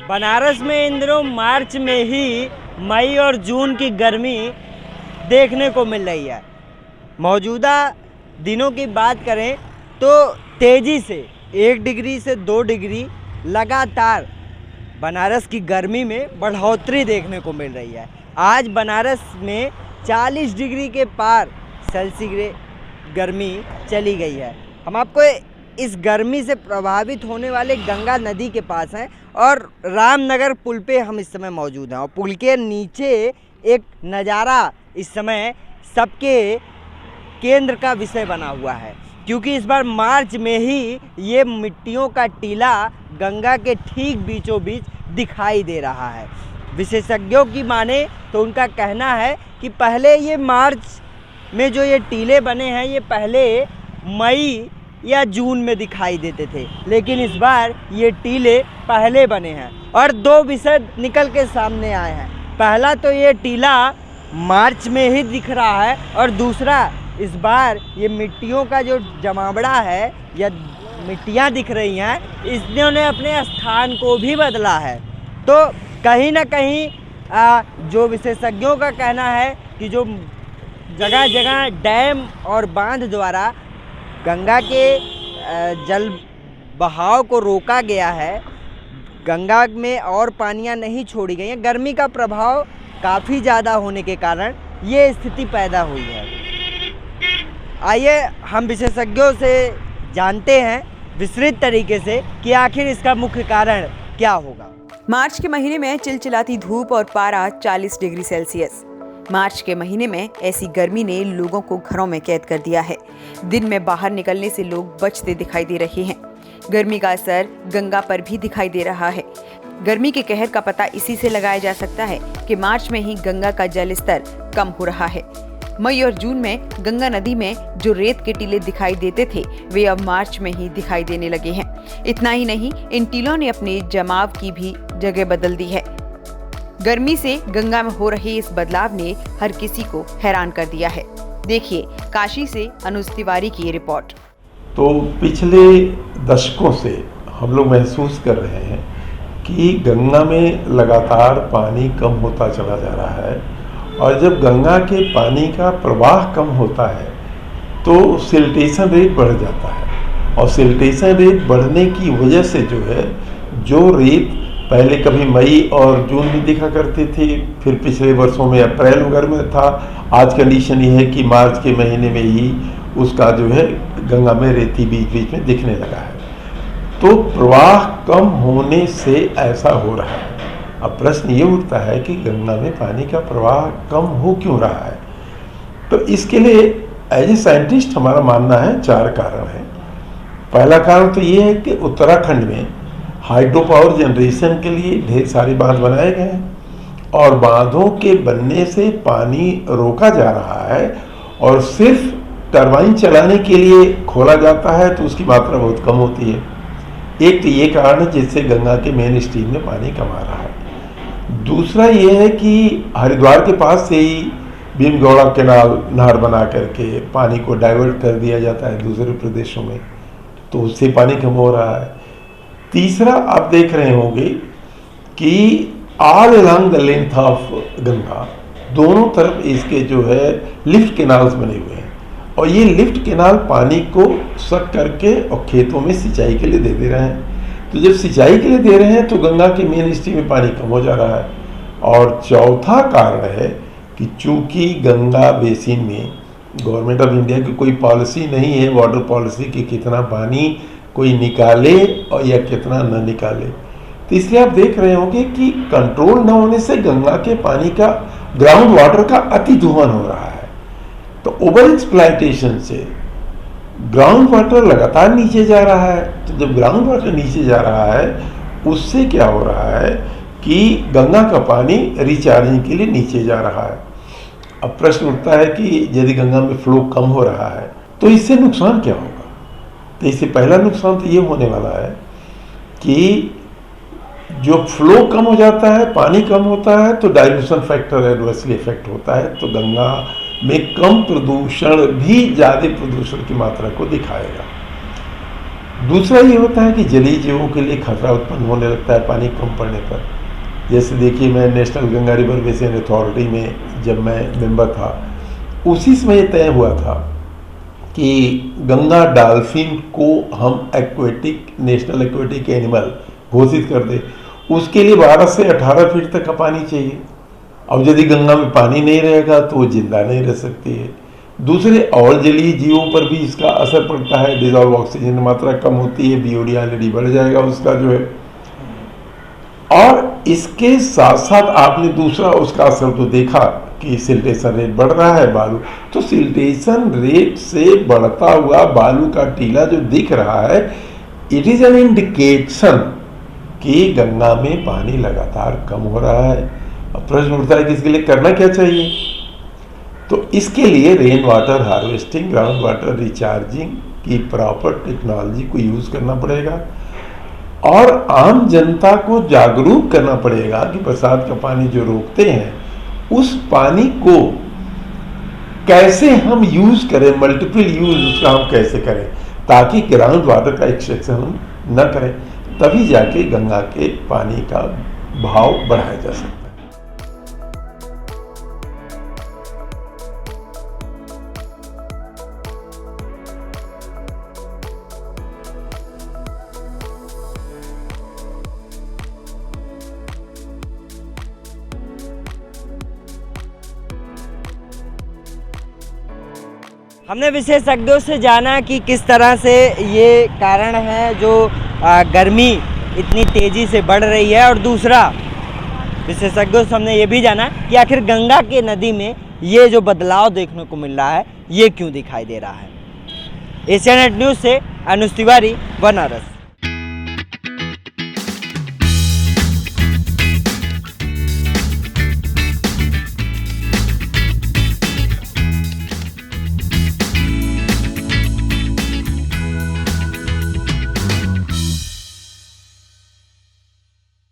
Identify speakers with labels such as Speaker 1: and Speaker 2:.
Speaker 1: बनारस में इन दिनों मार्च में ही मई और जून की गर्मी देखने को मिल रही है। मौजूदा दिनों की बात करें तो तेज़ी से 1 डिग्री से 2 डिग्री लगातार बनारस की गर्मी में बढ़ोतरी देखने को मिल रही है। आज बनारस में 40 डिग्री के पार सेल्सियस गर्मी चली गई है। हम आपको इस गर्मी से प्रभावित होने वाले गंगा नदी के पास हैं और रामनगर पुल पे हम इस समय मौजूद हैं और पुल के नीचे एक नज़ारा इस समय सबके केंद्र का विषय बना हुआ है, क्योंकि इस बार मार्च में ही ये मिट्टियों का टीला गंगा के ठीक बीचों बीच दिखाई दे रहा है। विशेषज्ञों की माने तो उनका कहना है कि पहले ये मार्च में जो ये टीले बने हैं ये पहले मई या जून में दिखाई देते थे, लेकिन इस बार ये टीले पहले बने हैं और 2 विषय निकल के सामने आए हैं। पहला तो ये टीला मार्च में ही दिख रहा है और दूसरा इस बार ये मिट्टियों का जो जमावड़ा है या मिट्टियाँ दिख रही हैं, इन्होंने अपने स्थान को भी बदला है। तो कहीं ना कहीं जो विशेषज्ञों का कहना है कि जो जगह जगह डैम और बांध द्वारा गंगा के जल बहाव को रोका गया है, गंगा में और पानियाँ नहीं छोड़ी गई हैं, गर्मी का प्रभाव काफ़ी ज़्यादा होने के कारण ये स्थिति पैदा हुई है। आइए हम विशेषज्ञों से जानते हैं विस्तृत तरीके से कि आखिर इसका मुख्य कारण क्या होगा।
Speaker 2: मार्च के महीने में चिलचिलाती धूप और पारा 40 डिग्री सेल्सियस। मार्च के महीने में ऐसी गर्मी ने लोगों को घरों में कैद कर दिया है। दिन में बाहर निकलने से लोग बचते दिखाई दे रहे हैं। गर्मी का असर गंगा पर भी दिखाई दे रहा है। गर्मी के कहर का पता इसी से लगाया जा सकता है कि मार्च में ही गंगा का जल स्तर कम हो रहा है। मई और जून में गंगा नदी में जो रेत के टीले दिखाई देते थे वे अब मार्च में ही दिखाई देने लगे हैं। इतना ही नहीं, इन टीलों ने अपने जमाव की भी जगह बदल दी है। गर्मी से गंगा में हो रहे इस बदलाव ने हर किसी को हैरान कर दिया है। देखिए काशी से अनुज तिवारी की ये रिपोर्ट।
Speaker 3: तो पिछले दशकों से हम लोग महसूस कर रहे हैं कि गंगा में लगातार पानी कम होता चला जा रहा है और जब गंगा के पानी का प्रवाह कम होता है तो सिल्टेशन रेट बढ़ जाता है और सिल्टेशन रेट बढ़ने की वजह से जो रेत पहले कभी मई और जून में दिखा करते थे, फिर पिछले वर्षों में अप्रैल वगैरह में था, आज कंडीशन ये है कि मार्च के महीने में ही उसका गंगा में रेती बीच बीच में दिखने लगा है। तो प्रवाह कम होने से ऐसा हो रहा है। अब प्रश्न ये उठता है कि गंगा में पानी का प्रवाह कम हो क्यों रहा है। तो इसके लिए एज ए साइंटिस्ट हमारा मानना है 4 कारण हैं। पहला कारण तो ये है कि उत्तराखंड में हाइड्रो पावर जनरेशन के लिए ढेर सारे बांध बनाए गए हैं और बांधों के बनने से पानी रोका जा रहा है और सिर्फ टरबाइन चलाने के लिए खोला जाता है तो उसकी मात्रा बहुत कम होती है। एक तो ये कारण है जिससे गंगा के मेन स्ट्रीम में पानी कम आ रहा है। दूसरा ये है कि हरिद्वार के पास से ही भीमगौड़ा केनाल नहर बना करके पानी को डाइवर्ट कर दिया जाता है दूसरे प्रदेशों में, तो उससे पानी कम हो रहा है। तीसरा आप देख रहे होंगे कि all along the length of Ganga दोनों तरफ इसके लिफ्ट कैनाल्स बने हुए हैं और ये लिफ्ट कैनाल पानी को सक करके और खेतों में सिंचाई के लिए दे दे रहे हैं। तो जब सिंचाई के लिए दे रहे हैं तो गंगा के मेन स्ट्रीम में पानी कम हो जा रहा है। और चौथा कारण है कि चूंकि गंगा बेसिन में गवर्नमेंट ऑफ इंडिया की कोई पॉलिसी नहीं है वाटर पॉलिसी की कितना पानी कोई निकाले और या कितना न निकाले, तो इसलिए आप देख रहे होंगे कि कंट्रोल न होने से गंगा के पानी का ग्राउंड वाटर का अति दोहन हो रहा है। तो ओवर एक्सप्लॉयटेशन से ग्राउंड वाटर लगातार नीचे जा रहा है। तो जब ग्राउंड वाटर नीचे जा रहा है उससे क्या हो रहा है कि गंगा का पानी रिचार्जिंग के लिए नीचे जा रहा है। अब प्रश्न उठता है कि यदि गंगा में फ्लो कम हो रहा है तो इससे नुकसान क्या होगा। तो इससे पहला नुकसान तो ये होने वाला है कि जो फ्लो कम हो जाता है, पानी कम होता है तो डाइल्यूशन फैक्टर एडवर्सली इफेक्ट होता है। तो गंगा में कम प्रदूषण भी ज़्यादा प्रदूषण की मात्रा को दिखाएगा। दूसरा ये होता है कि जलीय जीवों के लिए खतरा उत्पन्न होने लगता है पानी कम पड़ने पर। जैसे देखिए, मैं national Ganga river basin authority में जब मैं मेंबर था, उसी समय ये तय हुआ था कि गंगा डॉल्फिन को हम नेशनल एक्वेटिक एनिमल घोषित कर दे। उसके लिए 12 से 18 फीट तक का पानी चाहिए। अब यदि गंगा में पानी नहीं रहेगा तो वो जिंदा नहीं रह सकती है। दूसरे और जलीय जीवों पर भी इसका असर पड़ता है। डिजॉल्व ऑक्सीजन की मात्रा कम होती है, बीओडी ऑलरेडी बढ़ जाएगा उसका जो है। और इसके साथ साथ आपने दूसरा उसका असर तो देखा कि सिल्टेशन रेट बढ़ रहा है बालू, तो सिल्टेशन रेट से बढ़ता हुआ बालू का टीला जो दिख रहा है, इट इज एन इंडिकेशन कि गंगा में पानी लगातार कम हो रहा है। अब प्रश्न उठता है कि इसके लिए करना क्या चाहिए? तो इसके लिए rain water harvesting, ground water recharging की प्रॉपर टेक्नोलॉजी को यूज करना पड़ेगा और आम जनता को जागरूक करना पड़ेगा कि बरसात का पानी जो रोकते हैं उस पानी को कैसे हम यूज करें, मल्टीपल यूज उसका हम कैसे करें, ताकि ग्राउंड वाटर का एक्सट्रैक्शन हम न करें। तभी जाके गंगा के पानी का भाव बढ़ाया जा सकता है।
Speaker 1: हमने विशेषज्ञों से जाना कि किस तरह से ये कारण है जो गर्मी इतनी तेज़ी से बढ़ रही है, और दूसरा विशेषज्ञों से हमने ये भी जाना कि आखिर गंगा के नदी में ये जो बदलाव देखने को मिल रहा है ये क्यों दिखाई दे रहा है। एशियानेट न्यूज़ से अनुज तिवारी, बनारस।